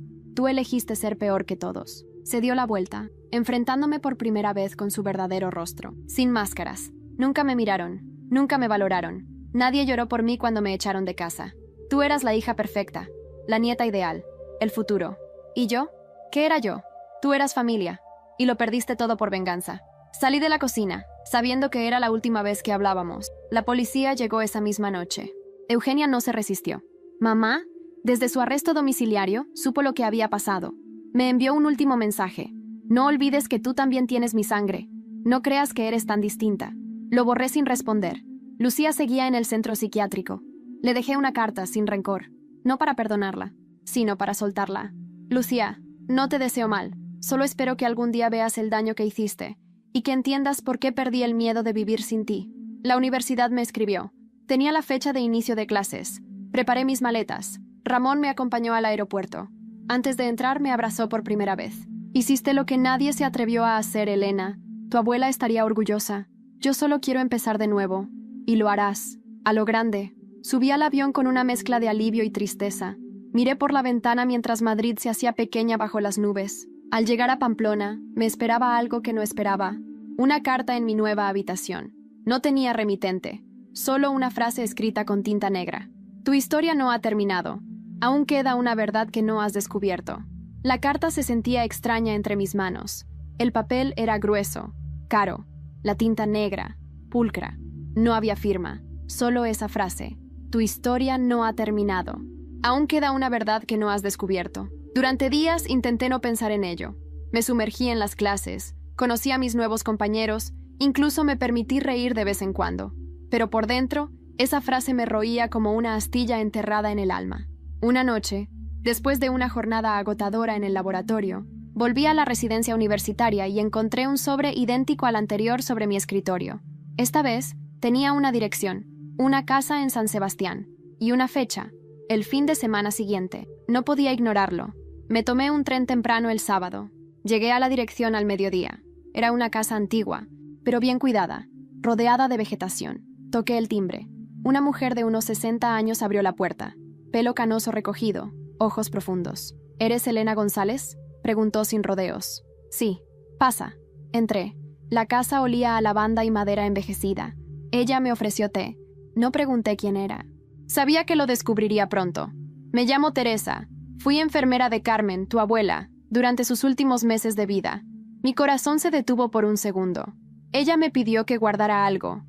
elegiste ser peor que todos. Se dio la vuelta, enfrentándome por primera vez con su verdadero rostro. Sin máscaras. Nunca me miraron. Nunca me valoraron. Nadie lloró por mí cuando me echaron de casa. Tú eras la hija perfecta, la nieta ideal, el futuro. ¿Y yo? ¿Qué era yo? Tú eras familia. Y lo perdiste todo por venganza. Salí de la cocina, sabiendo que era la última vez que hablábamos. La policía llegó esa misma noche. Eugenia no se resistió. Mamá, desde su arresto domiciliario, supo lo que había pasado. Me envió un último mensaje. No olvides que tú también tienes mi sangre. No creas que eres tan distinta. Lo borré sin responder. Lucía seguía en el centro psiquiátrico. Le dejé una carta sin rencor. No para perdonarla, sino para soltarla. Lucía, no te deseo mal. Solo espero que algún día veas el daño que hiciste y que entiendas por qué perdí el miedo de vivir sin ti. La universidad me escribió. Tenía la fecha de inicio de clases. Preparé mis maletas. Ramón me acompañó al aeropuerto. Antes de entrar me abrazó por primera vez. Hiciste lo que nadie se atrevió a hacer, Elena. Tu abuela estaría orgullosa. Yo solo quiero empezar de nuevo. Y lo harás. A lo grande. Subí al avión con una mezcla de alivio y tristeza. Miré por la ventana mientras Madrid se hacía pequeña bajo las nubes. Al llegar a Pamplona, me esperaba algo que no esperaba. Una carta en mi nueva habitación. No tenía remitente. Solo una frase escrita con tinta negra. Tu historia no ha terminado. Aún queda una verdad que no has descubierto. La carta se sentía extraña entre mis manos. El papel era grueso, caro. La tinta negra, pulcra. No había firma. Solo esa frase. Tu historia no ha terminado. Aún queda una verdad que no has descubierto. Durante días intenté no pensar en ello. Me sumergí en las clases, conocí a mis nuevos compañeros, incluso me permití reír de vez en cuando. Pero por dentro, esa frase me roía como una astilla enterrada en el alma. Una noche, después de una jornada agotadora en el laboratorio, volví a la residencia universitaria y encontré un sobre idéntico al anterior sobre mi escritorio. Esta vez, tenía una dirección, una casa en San Sebastián, y una fecha, el fin de semana siguiente. No podía ignorarlo. Me tomé un tren temprano el sábado. Llegué a la dirección al mediodía. Era una casa antigua, pero bien cuidada, rodeada de vegetación. Toqué el timbre. Una mujer de unos 60 años abrió la puerta. Pelo canoso recogido, ojos profundos. ¿Eres Elena González?, preguntó sin rodeos. Sí. Pasa. Entré. La casa olía a lavanda y madera envejecida. Ella me ofreció té. No pregunté quién era. Sabía que lo descubriría pronto. Me llamo Teresa. Fui enfermera de Carmen, tu abuela, durante sus últimos meses de vida. Mi corazón se detuvo por un segundo. Ella me pidió que guardara algo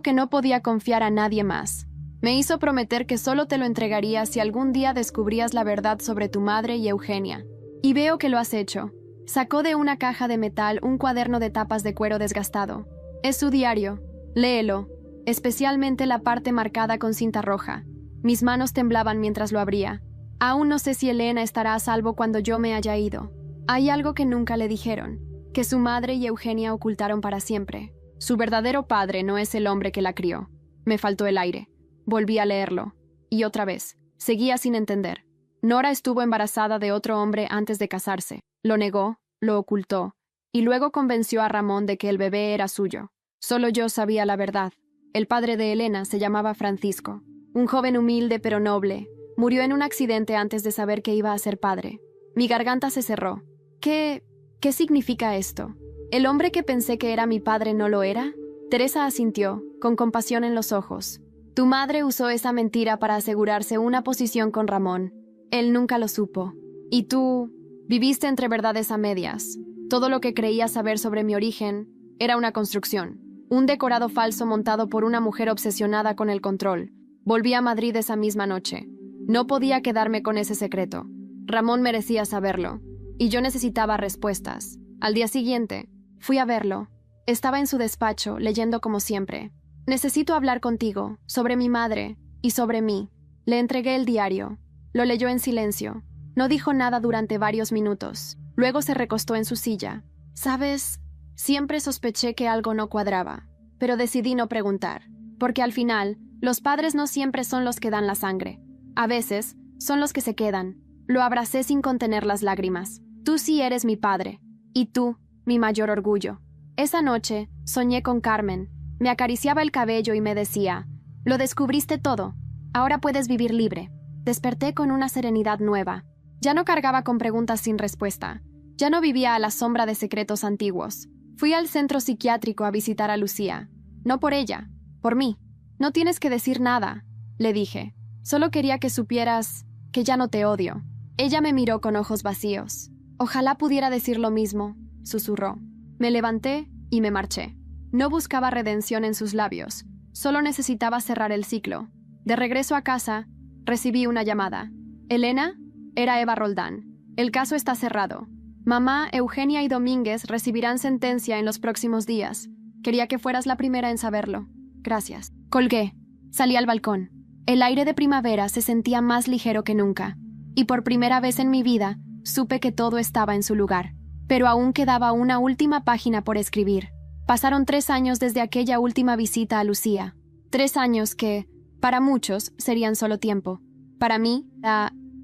que no podía confiar a nadie más. Me hizo prometer que solo te lo entregaría si algún día descubrías la verdad sobre tu madre y Eugenia. Y veo que lo has hecho. Sacó de una caja de metal un cuaderno de tapas de cuero desgastado. Es su diario. Léelo, especialmente la parte marcada con cinta roja. Mis manos temblaban mientras lo abría. Aún no sé si Elena estará a salvo cuando yo me haya ido. Hay algo que nunca le dijeron, que su madre y Eugenia ocultaron para siempre. Su verdadero padre no es el hombre que la crió. Me faltó el aire. Volví a leerlo. Y otra vez. Seguía sin entender. Nora estuvo embarazada de otro hombre antes de casarse. Lo negó, lo ocultó, y luego convenció a Ramón de que el bebé era suyo. Solo yo sabía la verdad. El padre de Elena se llamaba Francisco. Un joven humilde pero noble. Murió en un accidente antes de saber que iba a ser padre. Mi garganta se cerró. ¿Qué significa esto? ¿El hombre que pensé que era mi padre no lo era? Teresa asintió, con compasión en los ojos. Tu madre usó esa mentira para asegurarse una posición con Ramón. Él nunca lo supo. Y tú viviste entre verdades a medias. Todo lo que creías saber sobre mi origen era una construcción. Un decorado falso montado por una mujer obsesionada con el control. Volví a Madrid esa misma noche. No podía quedarme con ese secreto. Ramón merecía saberlo. Y yo necesitaba respuestas. Al día siguiente, fui a verlo. Estaba en su despacho, leyendo como siempre. Necesito hablar contigo, sobre mi madre y sobre mí. Le entregué el diario. Lo leyó en silencio. No dijo nada durante varios minutos. Luego se recostó en su silla. ¿Sabes? Siempre sospeché que algo no cuadraba, pero decidí no preguntar, porque al final, los padres no siempre son los que dan la sangre. A veces, son los que se quedan. Lo abracé sin contener las lágrimas. Tú sí eres mi padre, y tú, mi mayor orgullo. Esa noche, soñé con Carmen. Me acariciaba el cabello y me decía, lo descubriste todo, ahora puedes vivir libre. Desperté con una serenidad nueva. Ya no cargaba con preguntas sin respuesta. Ya no vivía a la sombra de secretos antiguos. Fui al centro psiquiátrico a visitar a Lucía. No por ella, por mí. No tienes que decir nada, le dije. Solo quería que supieras que ya no te odio. Ella me miró con ojos vacíos. Ojalá pudiera decir lo mismo, susurró. Me levanté y me marché. No buscaba redención en sus labios. Solo necesitaba cerrar el ciclo. De regreso a casa, recibí una llamada. ¿Elena? Era Eva Roldán. El caso está cerrado. Mamá, Eugenia y Domínguez recibirán sentencia en los próximos días. Quería que fueras la primera en saberlo. Gracias. Colgué. Salí al balcón. El aire de primavera se sentía más ligero que nunca. Y por primera vez en mi vida, supe que todo estaba en su lugar. Pero aún quedaba una última página por escribir. Pasaron 3 años desde aquella última visita a Lucía. 3 años que, para muchos, serían solo tiempo. Para mí,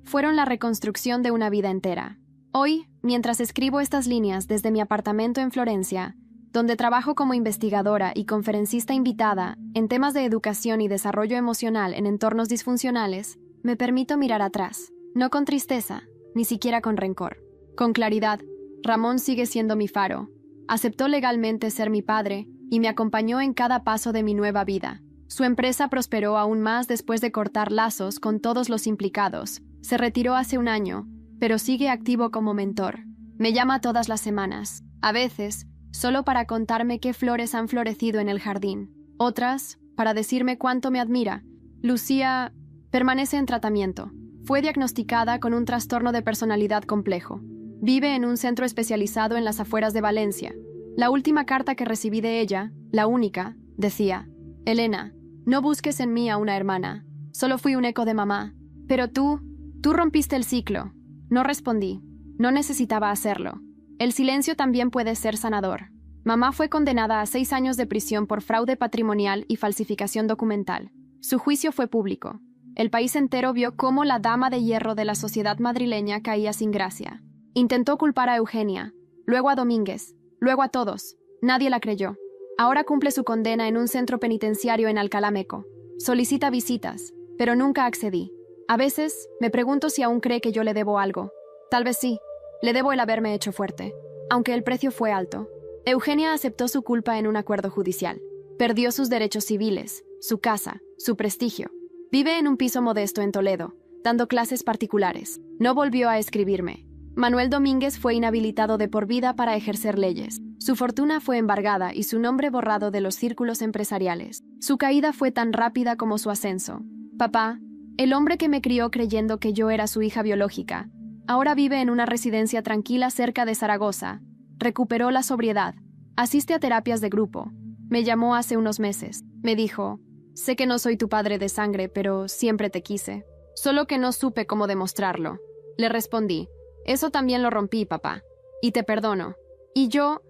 fueron la reconstrucción de una vida entera. Hoy, mientras escribo estas líneas desde mi apartamento en Florencia, donde trabajo como investigadora y conferencista invitada en temas de educación y desarrollo emocional en entornos disfuncionales, me permito mirar atrás, no con tristeza, ni siquiera con rencor. Con claridad, Ramón sigue siendo mi faro. Aceptó legalmente ser mi padre y me acompañó en cada paso de mi nueva vida. Su empresa prosperó aún más después de cortar lazos con todos los implicados. Se retiró hace 1 año, pero sigue activo como mentor. Me llama todas las semanas, a veces, solo para contarme qué flores han florecido en el jardín. Otras, para decirme cuánto me admira. Lucía permanece en tratamiento. Fue diagnosticada con un trastorno de personalidad complejo. Vive en un centro especializado en las afueras de Valencia. La última carta que recibí de ella, la única, decía: Elena, no busques en mí a una hermana. Solo fui un eco de mamá. Pero tú rompiste el ciclo. No respondí. No necesitaba hacerlo. El silencio también puede ser sanador. Mamá fue condenada a 6 años de prisión por fraude patrimonial y falsificación documental. Su juicio fue público. El país entero vio cómo la dama de hierro de la sociedad madrileña caía sin gracia. Intentó culpar a Eugenia, luego a Domínguez, luego a todos. Nadie la creyó. Ahora cumple su condena en un centro penitenciario en Alcalá Meco. Solicita visitas, pero nunca accedí. A veces, me pregunto si aún cree que yo le debo algo. Tal vez sí. Le debo el haberme hecho fuerte, aunque el precio fue alto. Eugenia aceptó su culpa en un acuerdo judicial. Perdió sus derechos civiles, su casa, su prestigio. Vive en un piso modesto en Toledo, dando clases particulares. No volvió a escribirme. Manuel Domínguez fue inhabilitado de por vida para ejercer leyes. Su fortuna fue embargada y su nombre borrado de los círculos empresariales. Su caída fue tan rápida como su ascenso. Papá, el hombre que me crió creyendo que yo era su hija biológica, Ahora vive en una residencia tranquila cerca de Zaragoza. Recuperó la sobriedad. Asiste a terapias de grupo. Me llamó hace unos meses. Me dijo, sé que no soy tu padre de sangre, pero siempre te quise. Solo que no supe cómo demostrarlo. Le respondí, eso también lo rompí, papá. Y te perdono. Y yo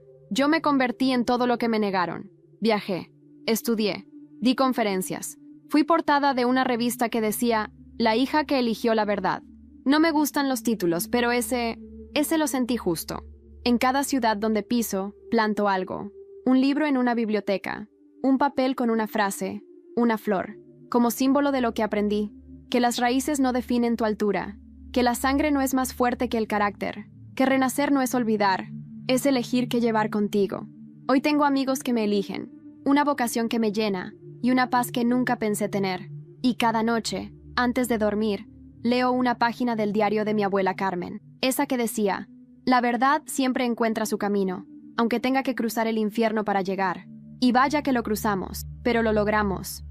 me convertí en todo lo que me negaron. Viajé, estudié, di conferencias. Fui portada de una revista que decía, la hija que eligió la verdad. No me gustan los títulos, pero ese lo sentí justo. En cada ciudad donde piso, planto algo. Un libro en una biblioteca, un papel con una frase, una flor, como símbolo de lo que aprendí, que las raíces no definen tu altura, que la sangre no es más fuerte que el carácter, que renacer no es olvidar, es elegir qué llevar contigo. Hoy tengo amigos que me eligen, una vocación que me llena y una paz que nunca pensé tener. Y cada noche, antes de dormir, leo una página del diario de mi abuela Carmen, esa que decía, la verdad siempre encuentra su camino, aunque tenga que cruzar el infierno para llegar. Y vaya que lo cruzamos, pero lo logramos.